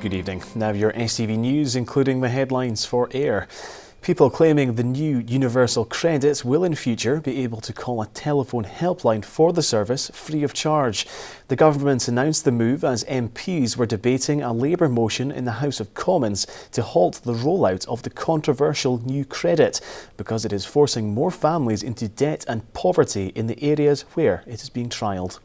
Good evening. Now your STV News, including the headlines for air. People claiming the new universal credit will in future be able to call a telephone helpline for the service free of charge. The government announced the move as MPs were debating a Labour motion in the House of Commons to halt the rollout of the controversial new credit because it is forcing more families into debt and poverty in the areas where it is being trialled.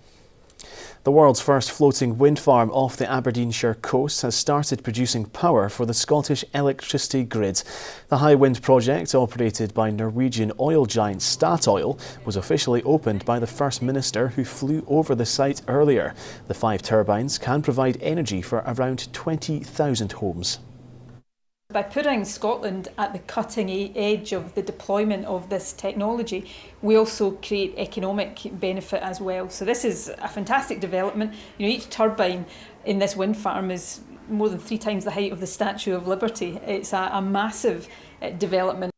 The world's first floating wind farm off the Aberdeenshire coast has started producing power for the Scottish electricity grid. The High Wind project, operated by Norwegian oil giant Statoil, was officially opened by the First Minister, who flew over the site earlier. The 5 turbines can provide energy for around 20,000 homes. By putting Scotland at the cutting edge of the deployment of this technology, we also create economic benefit as well. So this is a fantastic development. Each turbine in this wind farm is more than 3 times the height of the Statue of Liberty. It's a massive development.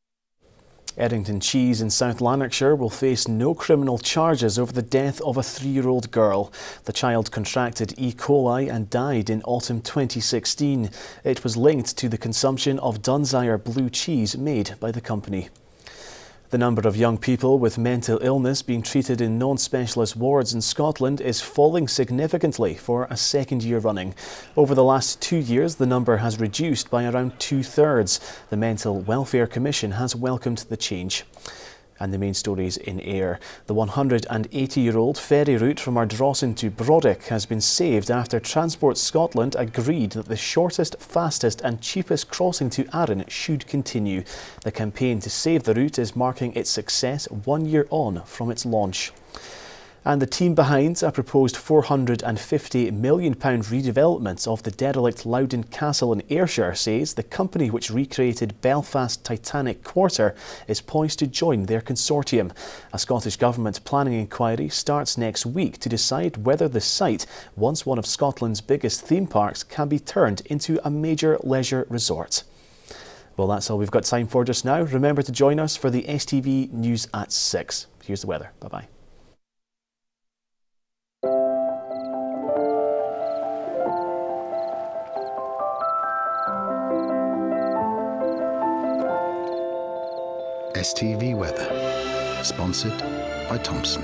Errington Cheese in South Lanarkshire will face no criminal charges over the death of a 3-year-old girl. The child contracted E. coli and died in autumn 2016. It was linked to the consumption of Dunshire blue cheese made by the company. The number of young people with mental illness being treated in non-specialist wards in Scotland is falling significantly for a 2nd year running. Over the last 2 years, the number has reduced by around 2/3. The Mental Welfare Commission has welcomed the change. And the main stories in air. The 180-year-old ferry route from Ardrossan to Brodick has been saved after Transport Scotland agreed that the shortest, fastest and cheapest crossing to Arran should continue. The campaign to save the route is marking its success 1 year on from its launch. And the team behind a proposed £450 million redevelopment of the derelict Loudon Castle in Ayrshire says the company which recreated Belfast Titanic Quarter is poised to join their consortium. A Scottish Government planning inquiry starts next week to decide whether the site, once one of Scotland's biggest theme parks, can be turned into a major leisure resort. Well, that's all we've got time for just now. Remember to join us for the STV News at 6. Here's the weather. Bye-bye. STV Weather, sponsored by Thompson.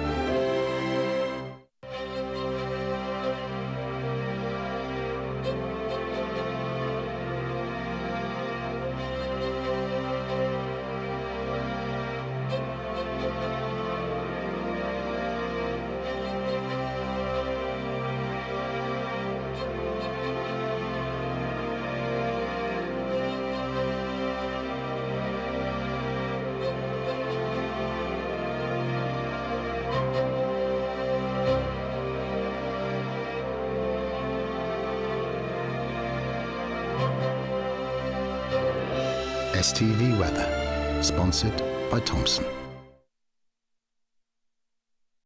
STV Weather, sponsored by Thompson.